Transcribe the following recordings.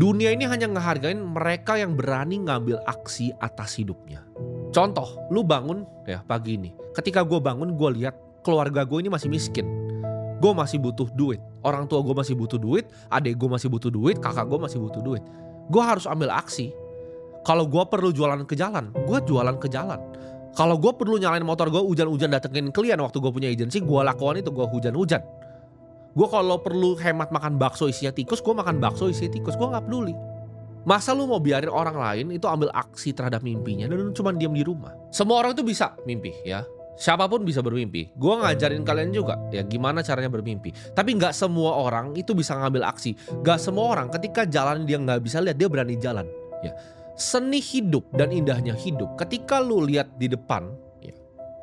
Dunia ini hanya ngehargain mereka yang berani ngambil aksi atas hidupnya. Contoh, lu bangun ya pagi ini. Ketika gue bangun, gue lihat keluarga gue ini masih miskin. Gue masih butuh duit. Orang tua gue masih butuh duit, adik gue masih butuh duit, kakak gue masih butuh duit. Gue harus ambil aksi. Kalau gue perlu jualan ke jalan, gue jualan ke jalan. Kalau gue perlu nyalain motor gue hujan-hujan datengin klien waktu gue punya agensi, gue lakukan itu, gue hujan-hujan. Gue kalau perlu hemat makan bakso isinya tikus, gue makan bakso isinya tikus, gue gak peduli. Masa lu mau biarin orang lain itu ambil aksi terhadap mimpinya dan lu cuma diam di rumah? Semua orang itu bisa mimpi ya. Siapapun bisa bermimpi. Gue ngajarin kalian juga ya gimana caranya bermimpi. Tapi gak semua orang itu bisa ngambil aksi. Gak semua orang ketika jalan dia gak bisa lihat, dia berani jalan. Ya. Seni hidup dan indahnya hidup ketika lu lihat di depan ya,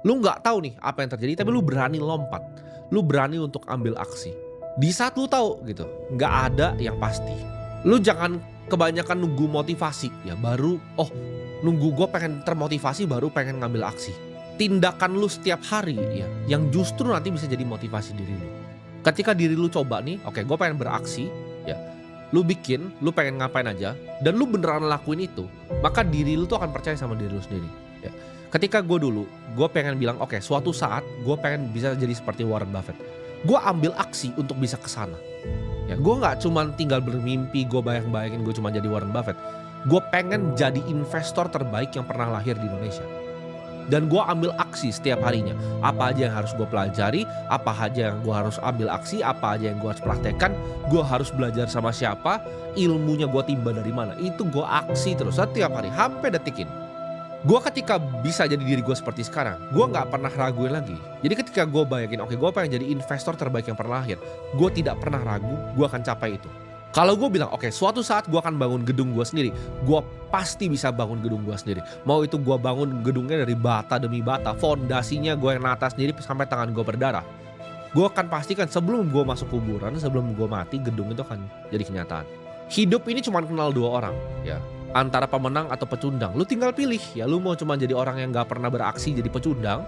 lu gak tahu nih apa yang terjadi, tapi lu berani lompat. Lu berani untuk ambil aksi. Di saat lu tahu gitu, nggak ada yang pasti. Lu jangan kebanyakan nunggu motivasi ya, baru nunggu gue pengen termotivasi baru pengen ngambil aksi. Tindakan lu setiap hari ya, yang justru nanti bisa jadi motivasi diri lu. Ketika diri lu coba nih, oke, gue pengen beraksi ya. Lu bikin, lu pengen ngapain aja, dan lu beneran lakuin itu, maka diri lu tuh akan percaya sama diri lu sendiri. Ya. Ketika gue dulu, gue pengen bilang oke, suatu saat gue pengen bisa jadi seperti Warren Buffett. Gue ambil aksi untuk bisa kesana. Ya, gue nggak cuma tinggal bermimpi, gue bayangin gue cuma jadi Warren Buffett. Gue pengen jadi investor terbaik yang pernah lahir di Indonesia. Dan gue ambil aksi setiap harinya. Apa aja yang harus gue pelajari, apa aja yang gue harus ambil aksi, apa aja yang gue harus praktekkan. Gue harus belajar sama siapa, ilmunya gue timba dari mana. Itu gue aksi terus setiap hari, sampai detik ini. Gue ketika bisa jadi diri gue seperti sekarang, gue gak pernah raguin lagi. Jadi ketika gue bayangin, oke, gue pengen jadi investor terbaik yang pernah lahir, gue tidak pernah ragu, gue akan capai itu. Kalau gue bilang, oke, suatu saat gue akan bangun gedung gue sendiri, gue pasti bisa bangun gedung gue sendiri. Mau itu gue bangun gedungnya dari bata demi bata, fondasinya gue yang nata sendiri sampai tangan gue berdarah. Gue akan pastikan sebelum gue masuk kuburan, sebelum gue mati, gedung itu akan jadi kenyataan. Hidup ini cuma kenal dua orang, ya. Antara pemenang atau pecundang. Lu tinggal pilih ya, lu mau cuma jadi orang yang gak pernah beraksi jadi pecundang,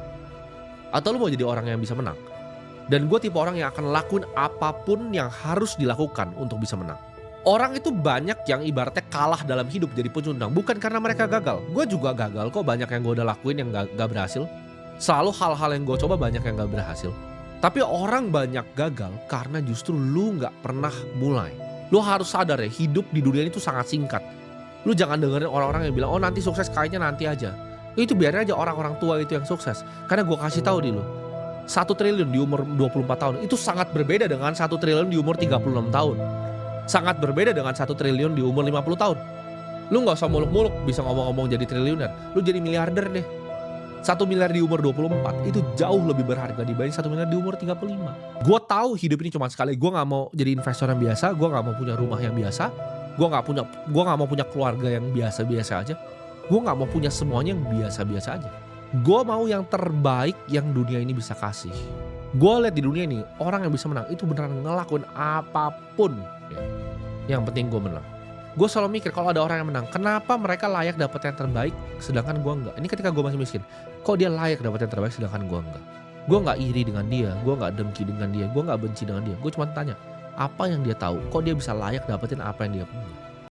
atau lu mau jadi orang yang bisa menang. Dan gue tipe orang yang akan lakuin apapun yang harus dilakukan untuk bisa menang. Orang itu banyak yang ibaratnya kalah dalam hidup jadi pecundang, bukan karena mereka gagal. Gue juga gagal kok, banyak yang gue udah lakuin yang gak berhasil. Selalu hal-hal yang gue coba banyak yang gak berhasil. Tapi orang banyak gagal karena justru lu gak pernah mulai. Lu harus sadar ya, hidup di dunia ini tuh sangat singkat. Lu jangan dengerin orang-orang yang bilang, oh nanti sukses kayaknya nanti aja. Itu biarin aja orang-orang tua itu yang sukses. Karena gue kasih tahu di lu, 1 triliun di umur 24 tahun itu sangat berbeda dengan 1 triliun di umur 36 tahun. Sangat berbeda dengan 1 triliun di umur 50 tahun. Lu gak usah muluk-muluk bisa ngomong-ngomong jadi triliuner. Lu jadi miliarder deh. 1 miliar di umur 24 itu jauh lebih berharga dibanding 1 miliar di umur 35. Gue tahu hidup ini cuma sekali. Gue gak mau jadi investor yang biasa. Gue gak mau punya rumah yang biasa. Gue gak mau punya keluarga yang biasa-biasa aja. Gue gak mau punya semuanya yang biasa-biasa aja. Gue mau yang terbaik yang dunia ini bisa kasih. Gue lihat di dunia ini, orang yang bisa menang itu beneran ngelakuin apapun ya. Yang penting gue menang. Gue selalu mikir kalau ada orang yang menang, kenapa mereka layak dapat yang terbaik sedangkan gue enggak. Ini ketika gue masih miskin, kok dia layak dapat yang terbaik sedangkan gue enggak. Gue gak iri dengan dia, gue gak dengki dengan dia, gue gak benci dengan dia. Gue cuma tanya, apa yang dia tahu, kok dia bisa layak dapetin apa yang dia punya.